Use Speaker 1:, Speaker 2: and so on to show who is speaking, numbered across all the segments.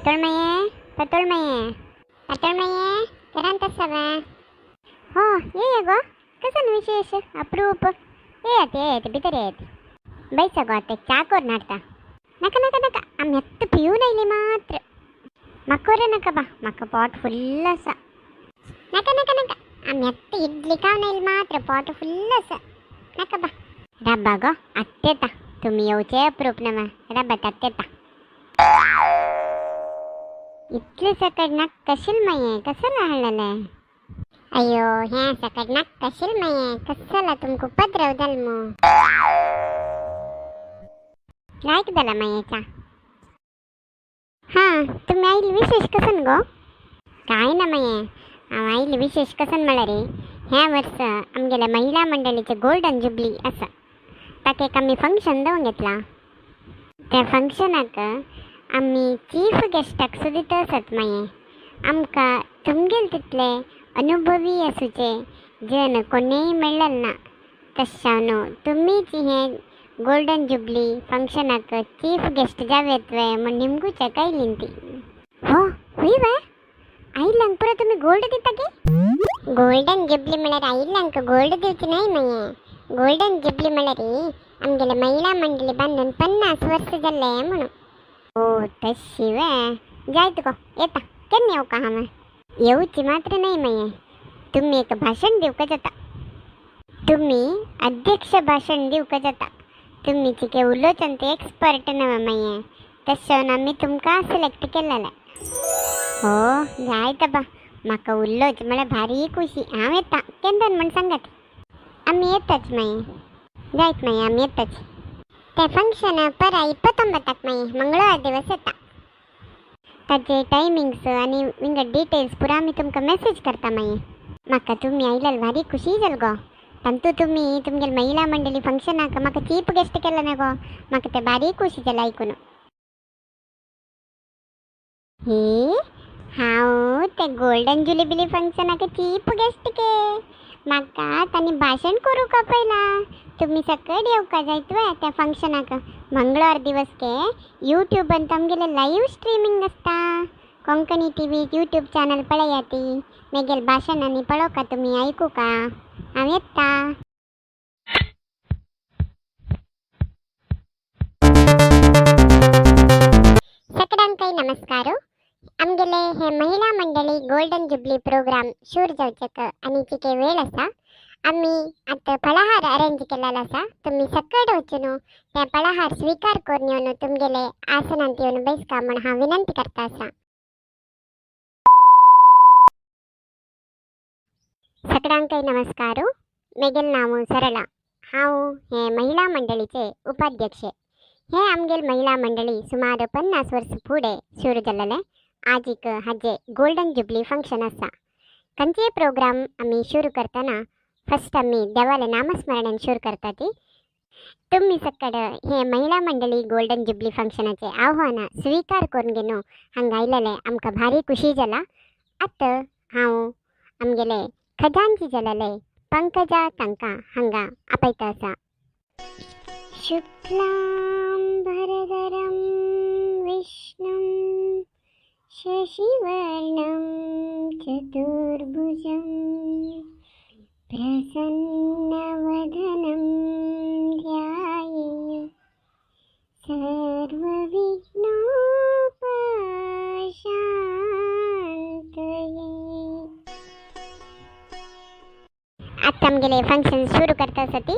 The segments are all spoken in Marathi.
Speaker 1: पातोळमये केरांत आसावा हो ये गो कसन विशेष अप्रूप येते भितर येते बैसा गो चाकोर नाटता नका नका नका आम्ही आता पिऊन आयले मात्र मकोरे नका बा मका पॉट फुल्ल असा नका नका नका आम्ही आता इडली खाऊन आयले मात्र पॉट फुल्ल असा नका बा डब्बा गो अत्तेता तुम्ही येऊचे अप्रूप नवा डब्बात अत्तेता इतले सकट नाक कशील माये कसला हळलंय अयो ह्या सकट नाक कशील माये कसला तुमको पद्रव दलमो लाईक दला मायेचा हां तुम्ही आईल विशेष कसन गो काय ना माये आईल विशेष कसन मला रे ह्या वर्ष आमगेल्या महिला मंडळीचे गोल्डन जुबली असं ताका आम्ही फंक्शन देऊन घेतला त्या फंक्शनाक आम्ही चीफ गेस्टाक सुद्धा असत माये आमका तुमगेल तितले अनुभवी असूचे जन कोणेही मिळल ना तशानो तुम्हीच हे गोल्डन जुबली फंक्शनाक चीफ गेस्ट जावेत वे म्हण निमगूच्या काय लिंती हो हुई वे आईलांक पुरा तुम्ही गोल्ड दिता की गोल्डन जुबली म्हळ्यार आईलांक गोल्ड दिवची नाही माये गोल्डन जुबली म्हळ्यार आमगेले महिला मंडळी बांधून 50 वर्ष जाल्ले म्हणून ओ तशी वे जायत गो येता केन्ना येऊ का हांव येऊची मात्र नाही माये तुम्ही एक भाषण दिवका जाता तुम्ही अध्यक्ष भाषण दिवका जाता तुम्ही चिके उलोचन ते एक्सपर्ट नव माये तसोन आम्ही तुमका सिलेक्ट केलेला हो जायत बा म्हाका उल्लोच म्हळ्यार भारी खुशी हांव येता केन्ना म्हण सांगात आम्ही येताच माये जायत माये आम्ही येताच ते फंक्शन परा 29 माये मंगळवार दिवस येता ताचे टायमिंग्स आणि विंग डिटेल्स पुरा आम्ही तुमका मेसेज करता माये म्हाका तुम्ही आयल्यार भारी खुशी जाल गो तंतू तुम्ही तुमगेल महिला मंडळी फंक्शनाक म्हाका चीफ गेस्ट केला ना गो म्हाका ते भारी खुशी जाला ऐकून हे हांव ते गोल्डन जुबिली फंक्शनाक चीफ गेस्ट के म्हाका तांणी भाषण करू का पयला तुम्ही सकट येवका जायत वे त्या फंक्शनाक मंगळवार दिवस के यूट्यूबान तमगेले लाईव्ह स्ट्रीमिंग आसता कोंकणी टीव्ही यूट्यूब चॅनल पळयाती मेगेल भाषण आनी पळो का तुम्ही ऐकू का हांव येता सगळ्यांकाय नमस्कार आमगेले हे महिला मंडळी गोल्डन जुबली प्रोग्राम शूर जावचेक आनी चिके वेळ आसा आम्ही आता फळाहार अरेंज केलेला आसा तुम्ही सकट वचून त्या फळाहार स्वीकार करून येवन तुमगेले आसनांत येवन बैसका म्हण हांव विनंती करता आसा सगळ्यांकाय नमस्कार मेगेल नांव सरला हांव हे महिला मंडळीचे उपाध्यक्ष हे आमगेल महिला मंडळी सुमार 50 वर्ष फुडें सुरू जाल्ले आजीक हाजे गोल्डन जुबली फंक्शन आसा खंयचेय प्रोग्राम आमी सुरू करतना फर्स्ट आमी देवाले नामस्मरण सुरू करता ती तुम्ही सकट हे महिला मंडळी गोल्डन जुबली फंक्शनाचे आव्हान स्वीकार करून घेवन हांगा आयलेले आमकां भारी खुशी जाला आतां हांव आमगेले खजांची जालेले पंकजा तांकां हांगा आपयता आसा शुक्लां भरधरं विष्णुं शशिवर्णं चतुर्भुजं प्रसन्नवदनं ध्यायेत् सर्वविघ्नोपशान्तये आता आमगेले फंक्शन सुरू करता आसती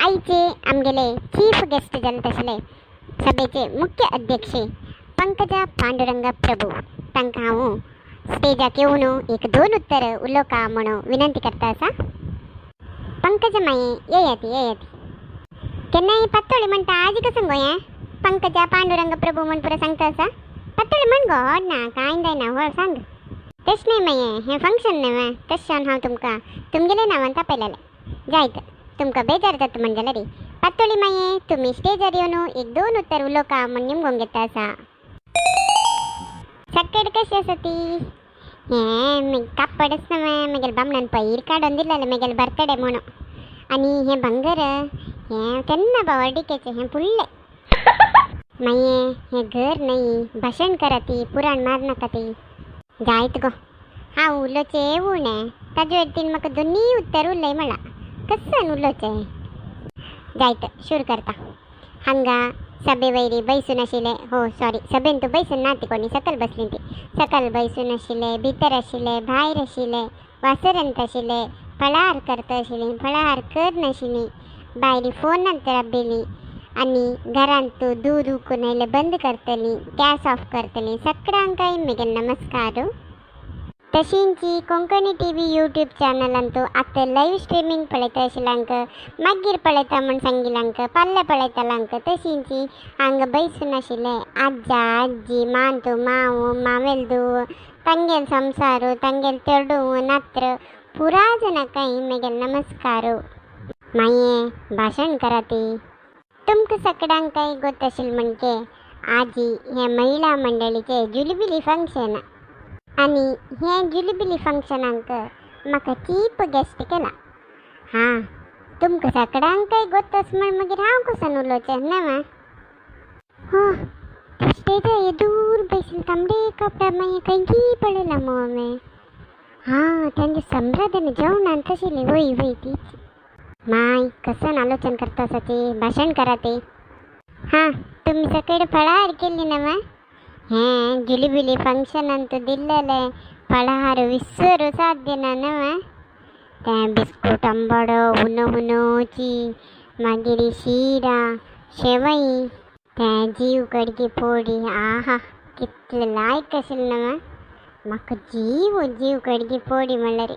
Speaker 1: आईचे आमगेले चीफ गेस्ट जाले तसले सभेचे मुख्य अध्यक्ष पंकजा पांडुरंग प्रभू तांकां हांव स्टेजाक येवन 1-2 उत्तर उलोवका म्हणून विनंती करता आसा पंकजा माये येयाती केन्नाय पातोळी म्हणटा आजी कसं गोंया पंकजा पांडुरंग प्रभू म्हण पुरो सांगता आसा पातोळी म्हण गो होड ना कांय जायना व्हड सांग तेश नाही माये हे फंक्शन न्हय तशें हांव तुमकां तुमगेले नांवान तापयलेलें जायत तुमकां बेजार जाता म्हणजे रे पातोळी माये तुम्ही स्टेजार येवन 1-2 उत्तर उलोवका म्हण निमगोवन घेता आसा सकट कशी आसा ती हे कापड आसता म्हगेले बामणान पयर काडून दिलेलें म्हगेले बर्थडे म्हणून आनी हे भांगर हे केन्ना बावडीकेचें हें फुडलें माये हे घर नाही भाषण कराती पुराण मार नका ती जायत गो हा उलोचे ऊणे ताजे तीन म्हाका दोन्ही उत्तर उरलंय मला कसं उलोचे जायत शूर करता हांगा सभे वैरी बैसून आशिल्ले हो सॉरी सभेन तू बैसून ना ती कोणी सकल बसली ती सकल बैसून आशिल्ले भितर आशिल्ले भायर आशिल्ले वासरंत आशिल्ले फळाहार करता आशिल्ली फळाहार कर नाशिल्ली भायरी फोनांत राबलेली आनी घरांत तूं दूद उकून आयले बंद करतली गॅस ऑफ करतली सगळ्यांक म्हगे नमस्कार तशींची कोंकणी टीव्ही यूट्यूब चॅनलान तूं आतां लायव्ह स्ट्रिमींग पळयता आशिल्ल्यांक मागीर पळयता म्हूण सांगिल्ल्यांक पाल्ले पळयताल्यांक तशींची हांगा बैसून आशिल्ले आज्जा आजी मांतू मांव मावेलदू तांगेल संसारू तांगेल चेडू नात्र पुरा जनांकाय म्हगे नमस्कार माये भाशण करा ती तुमकां सगळ्यांकाय गोत आशिल्लें म्हणजे आजी हे महिला मंडळीचे जुलिबिली फंक्शन आनी हे जुलिबिली फंक्शनाक म्हाका चीप गेस्ट केला हां तुमकां सगळ्यांकाय गोत आस म्हण मागीर हांव कसन उलोवचें न्हय हो स्टेजार दूर बैसले तांबडे कपडा मागीर खंयची पळयला मो हांवें हां तेंचे संप्रादन जेवणान तशिल्ली वय वय तीच माय कसन आलोचन करता आसा ती भाशण करा ती हां तुमी सकयल फळाहार केल्ली न्हय हें जुलिबिली फंक्शनान तूं दिल्लेले फळाहार विसरूं साध्य ना न्हय तें बिस्कूट आंबाडो उनो उनोची मागीर शिरा शेवई तें जीव कडकी फोडी आहा कितले लायक आशिल्लें न्हय म्हाका जीव कडकी फोडी म्हणल्यार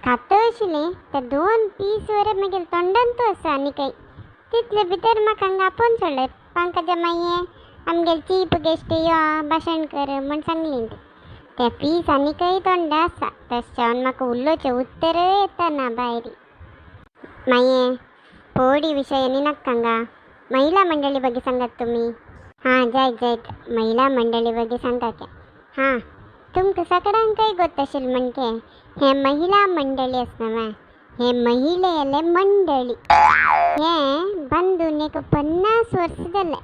Speaker 1: खाता आशिल्लें ते 2 पीस वर मागीर तोंडान तो आसा आनी काय तितले भितर म्हाका हांगा आपोवन सोडले पंकजा माये आमगेल चीप गेस्ट यो भाशण कर म्हण सांगली ते पीस आनी काही तोंडा आसा तशें म्हाका उलोवचें उत्तर येता ना भायर माये फोडी विशय आनी नाका हांगा महिला मंडळी बगे सांगात तुमी हां जायत महिला मंडळी बगे सांगात हां तुमकां सगळ्यांकाय गोत आशिल्लें म्हणजे हे महिला मंडळी आसना हे महिलेले मंडळी हे बांदून एक 50 वर्स जाले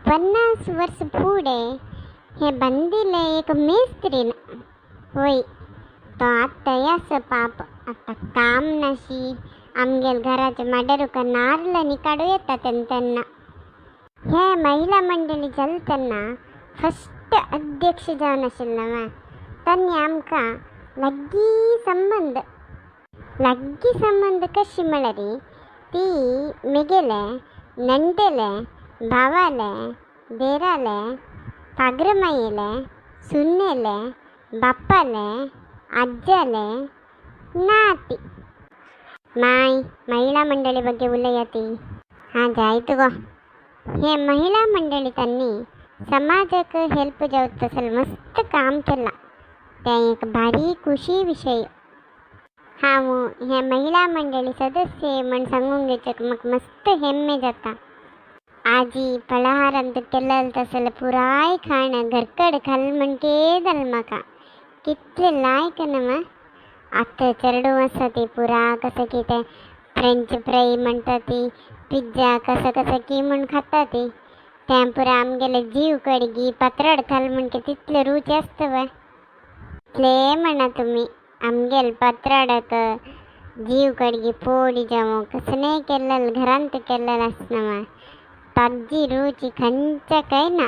Speaker 1: 50 वर्स फुडें हे बांदिले एक मेस्त्रीन वय तो आत्ता यास पाप आत्ता काम नाशी आमगेल घराच्या माड्यारुका नारळांनी काडू येता तेन्ना हे महिला मंडळी जाल तेन्ना फस्ट अध्यक्ष जावन आशिल्लो तांणी आमकां लागीं संबंद कशी म्हळ्यार ती मेगेले नंडेले भावाले देराले पाग्रमायेले सुन्नेले बाप्पाले आज्जाले नाती माय महिला मंडळी बगे उलया ती हां जायत गो हे महिला मंडळी तांणी समाजाक हेल्प जावत तसले मस्त काम केला ते एक भारी खुशी विषय हांव हे महिला मंडळी सदस्य म्हण सांगूंक घेवचें म्हाका मस्त हेम्मे जाता आजी फळाहारांत केलें तसलें पुराय खाण घरकड खाल म्हणके जालें म्हाका कितले लायक न्हय आतां चेडू आसा ती पुरा कसं कितें फ्रेंच फ्राय म्हणटा ती पिझ्झा कसं की म्हण खाता ती तें पुरा आमगेले जीव कडगी पातळ खाल म्हणके तितले रुच आसता वय इतले म्हणा तुमी आमगेल पात्राडक जीव कडगी फोडी जावं कसले केल्लें घरांत केल्लें आसना ताजी रुची खंयच्याकय ना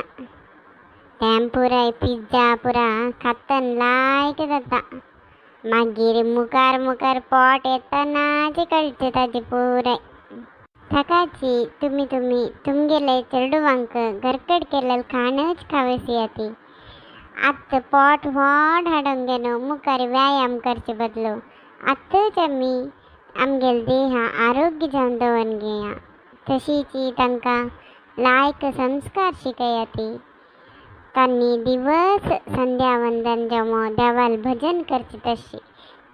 Speaker 1: तें पुराय पिझ्झा पुरा खातन लायक जाता मागीर मुखार पोट येतानाची कळचे ताजे पुराय थाकाची तुमी तुमगेले चेडवांक घरकड केल्लें खाणच खावसी येती आत्तां पोट व्हड हाडूंक गेलो मुखार व्यायाम करचे बदलो आत्ताच आमी आमगेल देहा आरोग्य जावन दवरून घेया तशीची तांकां लायक संस्कार शिकयाती तांणी दिवस संध्या वंदन जमो देवाल भजन करचे तशी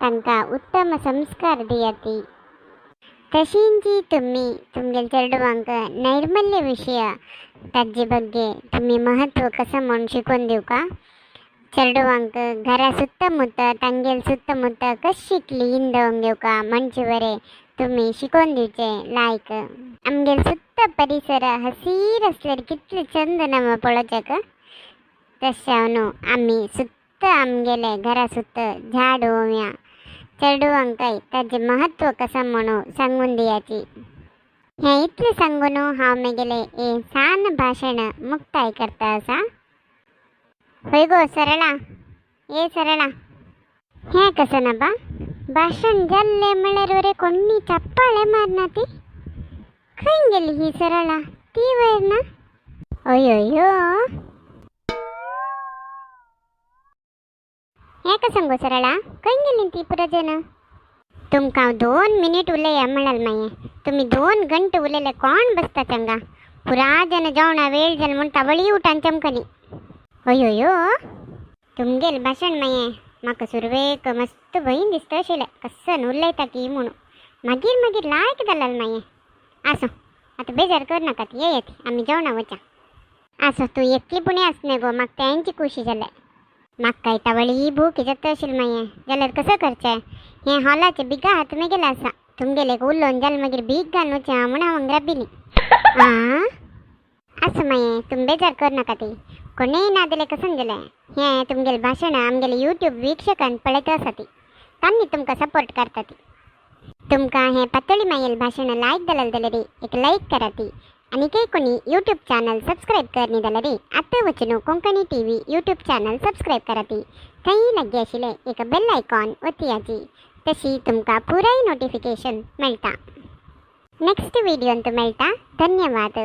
Speaker 1: तांकां उत्तम संस्कार दियाती तशींची तुमी तुमगेल चेडवांक नैर्मल्य विशय ताजे बग्गे तुमी महत्व कसं म्हूण शिकून दिवका चेडवांक घरा सुत्तमुत्त तांगेल सुत्तमुत्त कशी क्लीन दवरून घेवका म्हणजे बरें तुमी शिकून दिवचे लायक आमगेल सुत्त परिसर हसीर असल्यार कितले चंद नम पळोवचेक. तशावनो आम्ही सुत्त आमगेले घरा सुत्त झाड ओव्या चेडवांकाय ताजे महत्व कसं म्हणू सांगून दियाची. हे इतले सांगून हांव मगेले ए सान भाशण मुक्ताय करता असा. होय गो सरळा, ए सरळा, हे कसं ना बा भाषण जाल्ले म्हळ्यार वरे कोणी चप्पाळे मारना ती. खंय गेली ही सरळा, ती वयर ना. अयो हे कसं गो सरळा, खंय गेली ती पुरा जन. तुमकां हांव 2 मिनिट उलया म्हणाल माये, तुम्ही 2 घंटे उलयले कोण बसता चंगा. पुरा जन जेवणा वेळ जाल म्हण तावळी उठान चमकली. अयो तुमगेल भाशण माये म्हाका सुरवेक मस्त भंय दिसता आशिल्लें कसन उलयता ती म्हणून. मागीर लायक जालाल माये. आसो आतां बेजार कर नाका ती, ये येती आमी जेवणा वचा. आसो तूं एकली पुणे आसने गो, म्हाका तेंची खुशी जाले. म्हाका काय तावळी भूक जाता आशिल्ली माये, जाल्यार कसं करचें. हे हॉलाचे बिगा हात गेला आसा, तुमगेले उलोवन जाल मागीर भीक घालून वचें म्हण हांव राबिली. आसो माये तुम बेजार कर नाका ती, कोणेय ना दिले कसन जालें. हें तुमगेलें भाशण आमगेले यूट्यूब वीक्षकान पळयता आसा ती, तांणी तुमकां सपोर्ट करता ती. तुमकां हें पातळी मायेल भाशण लायक जालें जाल्यार एक लायक करा ती. आनी काही कोणी यूट्यूब चॅनल सबस्क्राईब करनी जाल्यार आतां वचून Konkani TV YouTube channel subscribe करा ती. थंय लागी आशिल्लें एक बेल आयकॉन वतियाची, तशी तुमकां पुराय नोटिफिकेशन मेळटा. नेक्स्ट व्हिडिओन तूं मेळटा. धन्यवाद.